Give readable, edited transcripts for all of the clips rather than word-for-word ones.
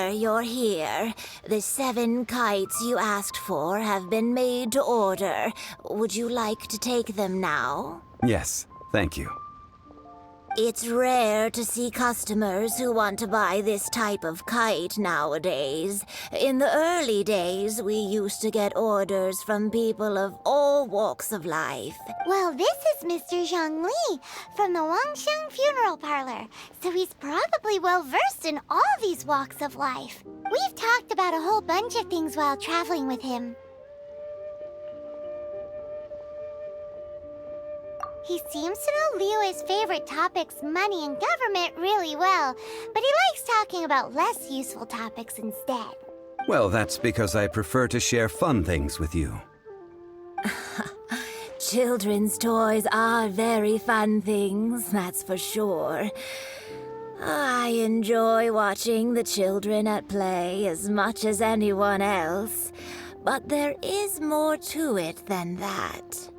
wonder you're here. The 7 kites you asked for have been made to order. Would you like to take them now? Yes, thank you. It's rare to see customers who want to buy this type of kite nowadays. In the early days, we used to get orders from people of all walks of life. Well, this is Mr. Zhongli from the Wangsheng Funeral Parlor, so he's probably well-versed in all these walks of life. We've talked about a whole bunch of things while traveling with him. He seems to know Liyue's favorite topics, money and government, really well, but he likes talking about less useful topics instead. Well, that's because I prefer to share fun things with you. Children's toys are very fun things, that's for sure. I enjoy watching the children at play as much as anyone else, but there is more to it than that.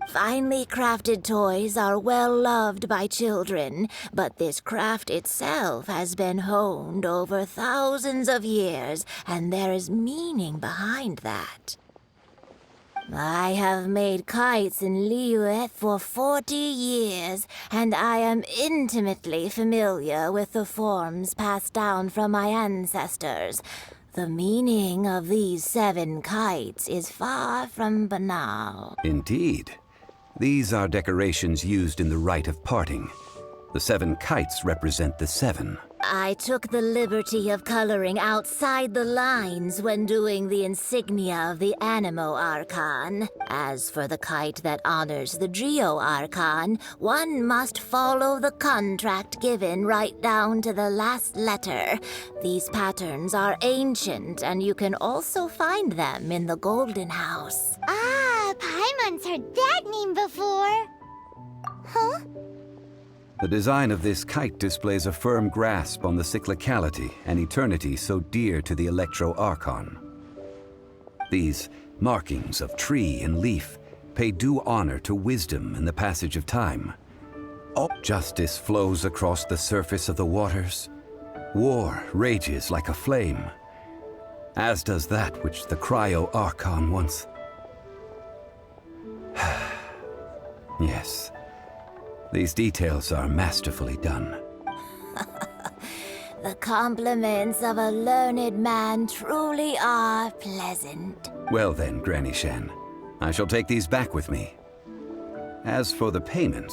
Finely crafted toys are well loved by children, but this craft itself has been honed over thousands of years, and there is meaning behind that. I have made kites in Liyue for 40 years, and I am intimately familiar with the forms passed down from my ancestors. The meaning of these 7 kites is far from banal. Indeed. These are decorations used in the rite of parting. The 7 kites represent the 7. I took the liberty of coloring outside the lines when doing the insignia of the Animo Archon. As for the kite that honors the Geo Archon, one must follow the contract given right down to the last letter. These patterns are ancient, and you can also find them in the Golden House. Ah, Paimon's heard that name before. Huh? The design of this kite displays a firm grasp on the cyclicality and eternity so dear to the Electro Archon. These markings of tree and leaf pay due honor to wisdom and the passage of time. All justice flows across the surface of the waters. War rages like a flame, as does that which the Cryo Archon once... Yes. These details are masterfully done. The compliments of a learned man truly are pleasant. Well then, Granny Shen, I shall take these back with me. As for the payment...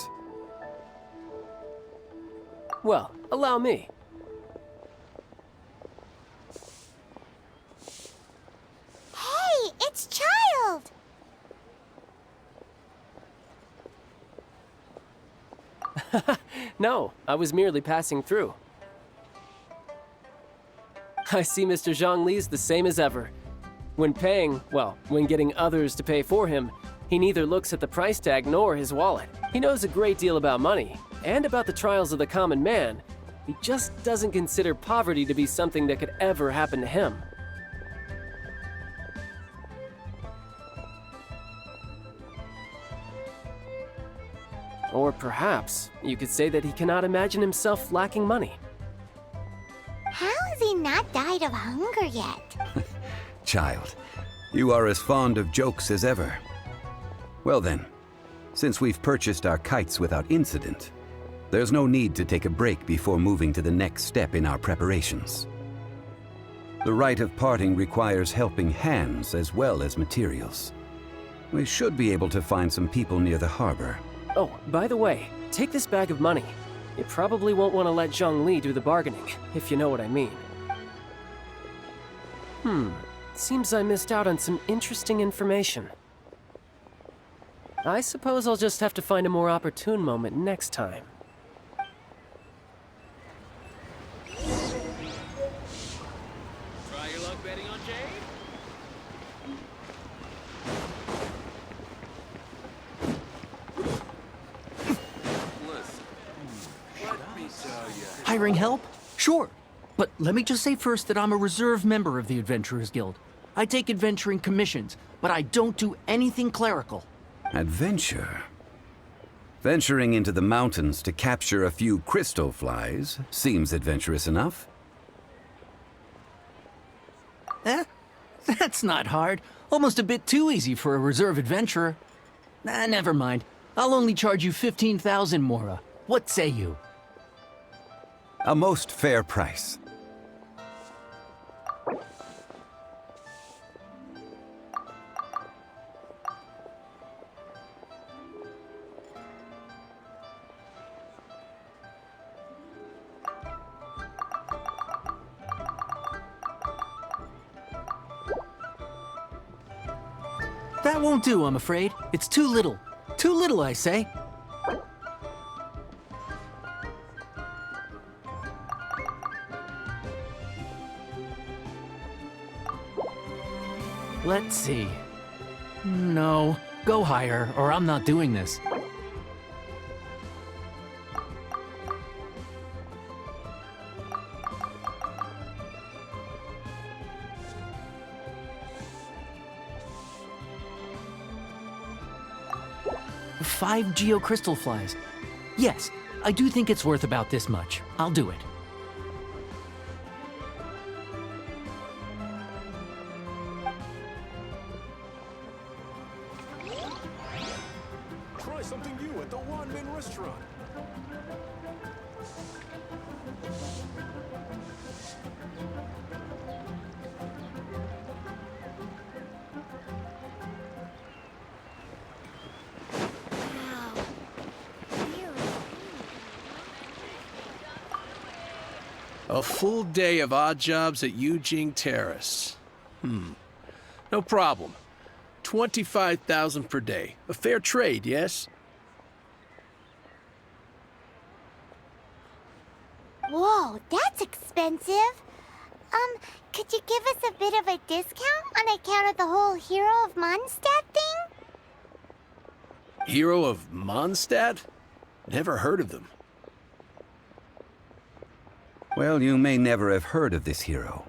Well, allow me. Hey, it's Childe! No, I was merely passing through. I see Mr. Zhongli's the same as ever. When paying, well, when getting others to pay for him, he neither looks at the price tag nor his wallet. He knows a great deal about money, and about the trials of the common man. He just doesn't consider poverty to be something that could ever happen to him. Or perhaps you could say that he cannot imagine himself lacking money. How has he not died of hunger yet? Child, you are as fond of jokes as ever. Well then, since we've purchased our kites without incident, there's no need to take a break before moving to the next step in our preparations. The rite of parting requires helping hands as well as materials. We should be able to find some people near the harbor. Oh, by the way, take this bag of money. You probably won't want to let Zhongli do the bargaining, if you know what I mean. Seems I missed out on some interesting information. I suppose I'll just have to find a more opportune moment next time. Try your luck betting on Jade? Hiring help? Sure. But let me just say first that I'm a reserve member of the Adventurers Guild. I take adventuring commissions, but I don't do anything clerical. Adventure? Venturing into the mountains to capture a few crystal flies seems adventurous enough. Eh? That's not hard. Almost a bit too easy for a reserve adventurer. Never mind. I'll only charge you 15,000 Mora. What say you? A most fair price. That won't do, I'm afraid. It's too little. Too little, I say. Let's see. No, go higher, or I'm not doing this. Five geocrystal flies. Yes, I do think it's worth about this much. I'll do it. Try something new at the Wanmin restaurant. A full day of odd jobs at Yujing Terrace. No problem. 25,000 per day. A fair trade, yes? Whoa, that's expensive. Could you give us a bit of a discount on account of the whole Hero of Mondstadt thing? Hero of Mondstadt? Never heard of them. Well, you may never have heard of this hero,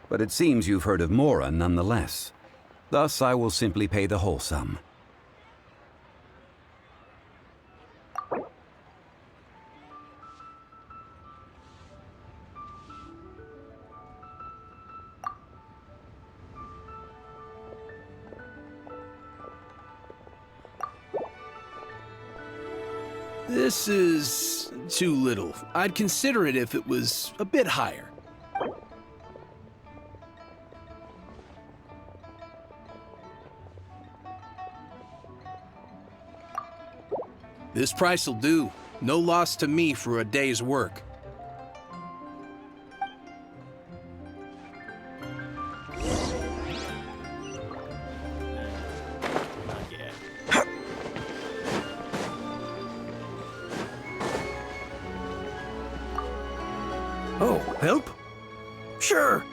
but it seems you've heard of Mora nonetheless. Thus, I will simply pay the whole sum. This is too little. I'd consider it if it was a bit higher. This price will do. No loss to me for a day's work. Oh, help? Sure.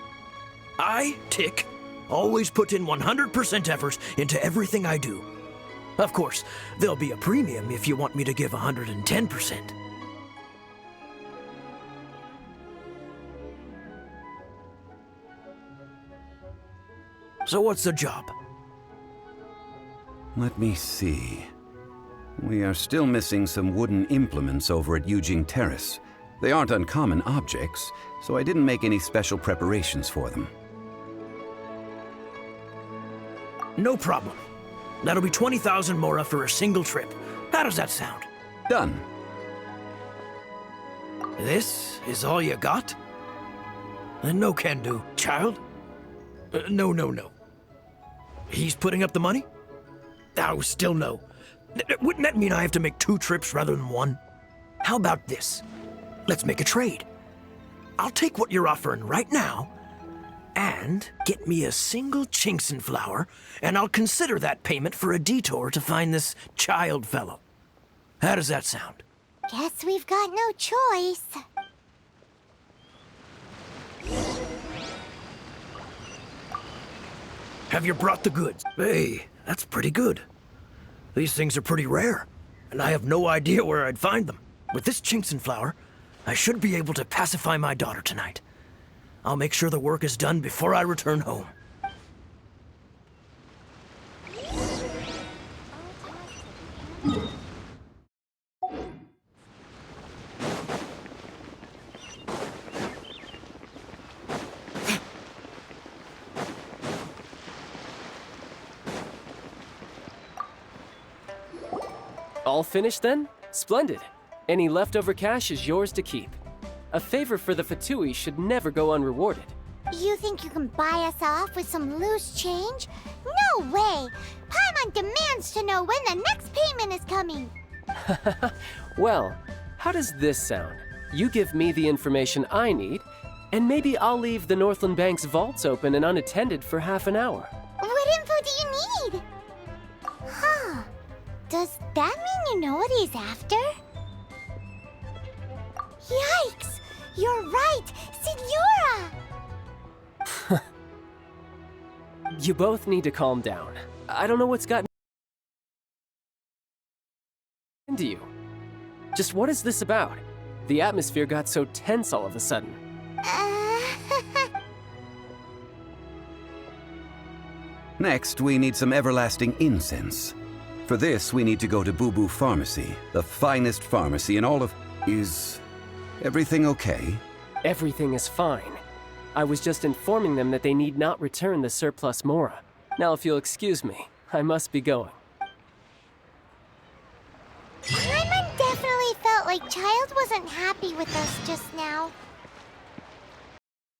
I, Tick, always put in 100% effort into everything I do. Of course, there'll be a premium if you want me to give 110%. So what's the job? Let me see. We are still missing some wooden implements over at Yujing Terrace. They aren't uncommon objects, so I didn't make any special preparations for them. No problem. That'll be 20,000 Mora for a single trip. How does that sound? Done. This is all you got? Then no can do. Child? No. He's putting up the money? Oh, still no. Wouldn't that mean I have to make 2 trips rather than 1? How about this? Let's make a trade. I'll take what you're offering right now and get me a single Chinxin flower, and I'll consider that payment for a detour to find this Childe fellow. How does that sound? Guess we've got no choice. Have you brought the goods? Hey, that's pretty good. These things are pretty rare, and I have no idea where I'd find them. With this Chinxin flower, I should be able to pacify my daughter tonight. I'll make sure the work is done before I return home. All finished then? Splendid. Any leftover cash is yours to keep. A favor for the Fatui should never go unrewarded. You think you can buy us off with some loose change? No way! Paimon demands to know when the next payment is coming! Well, how does this sound? You give me the information I need, and maybe I'll leave the Northland Bank's vaults open and unattended for half an hour. What info do you need? Huh. Does that mean you know what he's after? Yikes! You're right! Signora! You both need to calm down. I don't know what's gotten into you. Just what is this about? The atmosphere got so tense all of a sudden. Next, we need some everlasting incense. For this, we need to go to Boo Boo Pharmacy, the finest pharmacy in all of... Is everything okay? Everything is fine. I was just informing them that they need not return the surplus Mora. Now, if you'll excuse me, I must be going. Paimon definitely felt like Childe wasn't happy with us just now.